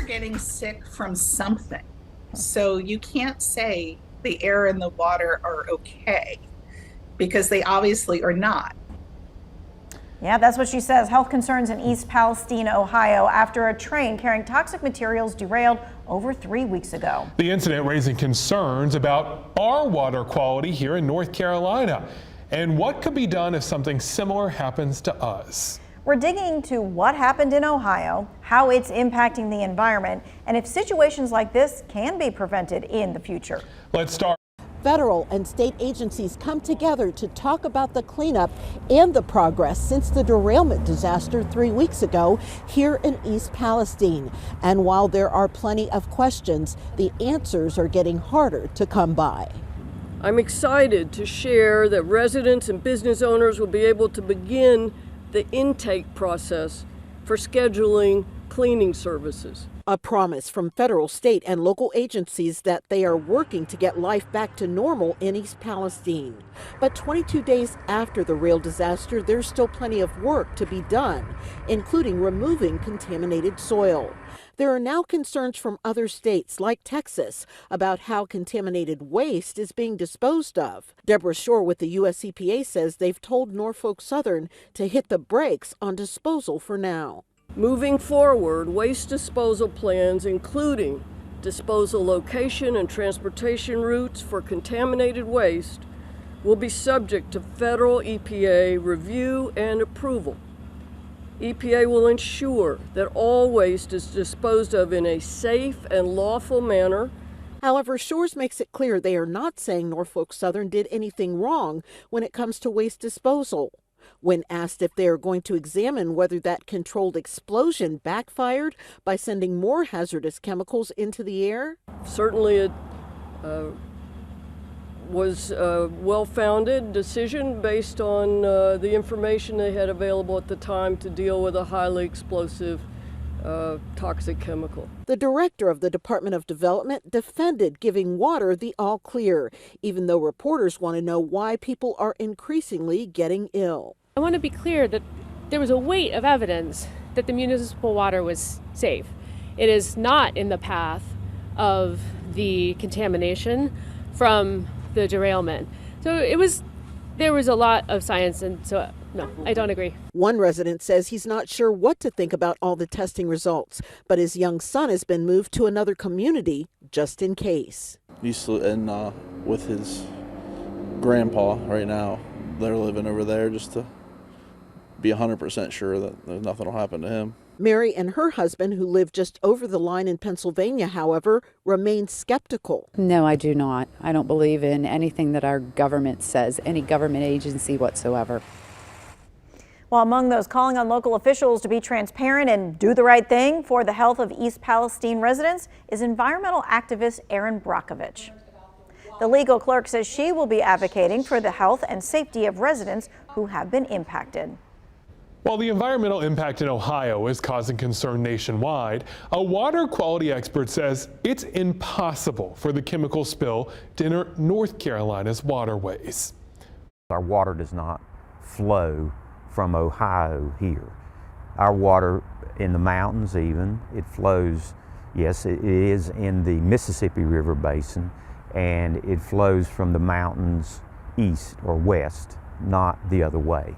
getting sick from something. So you can't say the air and the water are okay because they obviously are not. Yeah, that's what she says. Health concerns in East Palestine, Ohio, after a train carrying toxic materials derailed over 3 weeks ago. The incident raising concerns about our water quality here in North Carolina and what could be done if something similar happens to us. We're digging into what happened in Ohio, how it's impacting the environment, and if situations like this can be prevented in the future. Let's start. Federal and state agencies come together to talk about the cleanup and the progress since the derailment disaster 3 weeks ago here in East Palestine. And while there are plenty of questions, the answers are getting harder to come by. I'm excited to share that residents and business owners will be able to begin the intake process for scheduling cleaning services. A promise from federal, state, and local agencies that they are working to get life back to normal in East Palestine. But 22 days after the rail disaster, there's still plenty of work to be done, including removing contaminated soil. There are now concerns from other states like Texas about how contaminated waste is being disposed of. Deborah Shore with the U.S. EPA says they've told Norfolk Southern to hit the brakes on disposal for now. Moving forward, waste disposal plans, including disposal location and transportation routes for contaminated waste, will be subject to federal EPA review and approval. EPA will ensure that all waste is disposed of in a safe and lawful manner. However, Shores makes it clear they are not saying Norfolk Southern did anything wrong when it comes to waste disposal. When asked if they are going to examine whether that controlled explosion backfired by sending more hazardous chemicals into the air. Certainly it was a well-founded decision based on the information they had available at the time to deal with a highly explosive toxic chemical. The director of the Department of Development defended giving water the all clear, even though reporters want to know why people are increasingly getting ill. I want to be clear that there was a weight of evidence that the municipal water was safe. It is not in the path of the contamination from the derailment. So there was a lot of science, and so no, I don't agree. One resident says he's not sure what to think about all the testing results, but his young son has been moved to another community just in case. He's with his grandpa right now. They're living over there just to be 100% sure that nothing will happen to him. Mary and her husband, who live just over the line in Pennsylvania, however, remain skeptical. No, I do not. I don't believe in anything that our government says, any government agency whatsoever. Well, among those calling on local officials to be transparent and do the right thing for the health of East Palestine residents is environmental activist Erin Brockovich. The legal clerk says she will be advocating for the health and safety of residents who have been impacted. While the environmental impact in Ohio is causing concern nationwide, a water quality expert says it's impossible for the chemical spill to enter North Carolina's waterways. Our water does not flow from Ohio here. Our water in the mountains even, it flows, yes, it is in the Mississippi River Basin, and it flows from the mountains east or west, not the other way.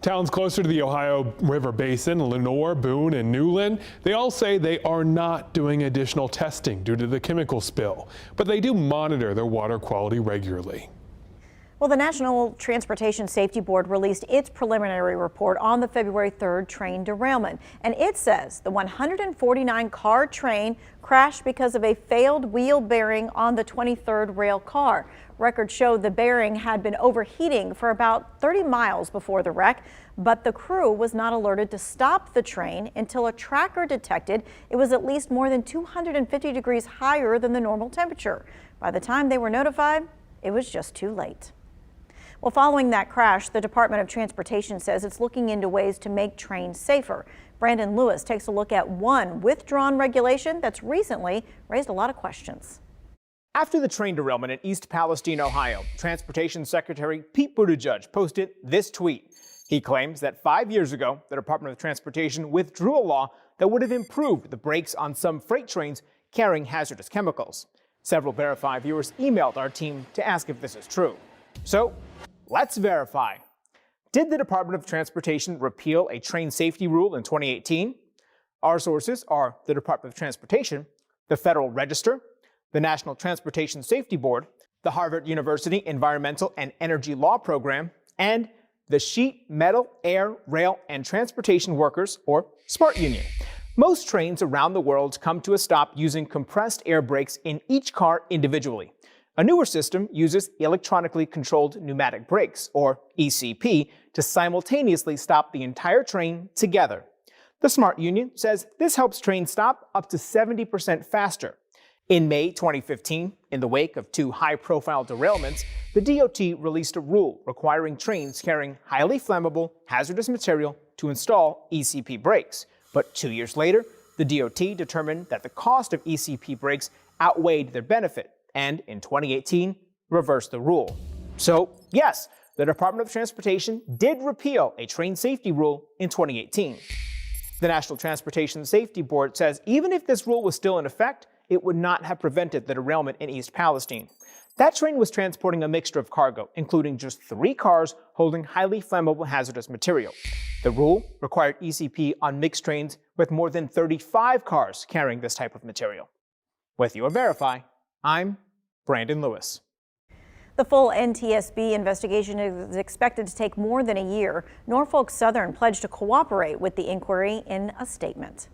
Towns closer to the Ohio River Basin, Lenoir, Boone, and Newland, they all say they are not doing additional testing due to the chemical spill, but they do monitor their water quality regularly. Well, the National Transportation Safety Board released its preliminary report on the February 3rd train derailment, and it says the 149-car train crashed because of a failed wheel bearing on the 23rd rail car. Records showed the bearing had been overheating for about 30 miles before the wreck, but the crew was not alerted to stop the train until a tracker detected it was at least more than 250 degrees higher than the normal temperature. By the time they were notified, it was just too late. Well, following that crash, the Department of Transportation says it's looking into ways to make trains safer. Brandon Lewis takes a look at one withdrawn regulation that's recently raised a lot of questions. After the train derailment in East Palestine, Ohio, Transportation Secretary Pete Buttigieg posted this tweet. He claims that 5 years ago, the Department of Transportation withdrew a law that would have improved the brakes on some freight trains carrying hazardous chemicals. Several Verify viewers emailed our team to ask if this is true. So let's verify. Did the Department of Transportation repeal a train safety rule in 2018? Our sources are the Department of Transportation, the Federal Register, the National Transportation Safety Board, the Harvard University Environmental and Energy Law Program, and the Sheet, Metal, Air, Rail, and Transportation Workers, or SMART Union. Most trains around the world come to a stop using compressed air brakes in each car individually. A newer system uses electronically controlled pneumatic brakes, or ECP, to simultaneously stop the entire train together. The SMART Union says this helps trains stop up to 70% faster. In May 2015, in the wake of two high-profile derailments, the DOT released a rule requiring trains carrying highly flammable, hazardous material to install ECP brakes. But 2 years later, the DOT determined that the cost of ECP brakes outweighed their benefit, and in 2018, reversed the rule. So, yes, the Department of Transportation did repeal a train safety rule in 2018. The National Transportation Safety Board says even if this rule was still in effect, it would not have prevented the derailment in East Palestine. That train was transporting a mixture of cargo, including just 3 cars holding highly flammable hazardous material. The rule required ECP on mixed trains with more than 35 cars carrying this type of material. With your Verify, I'm Brandon Lewis. The full NTSB investigation is expected to take more than a year. Norfolk Southern pledged to cooperate with the inquiry in a statement.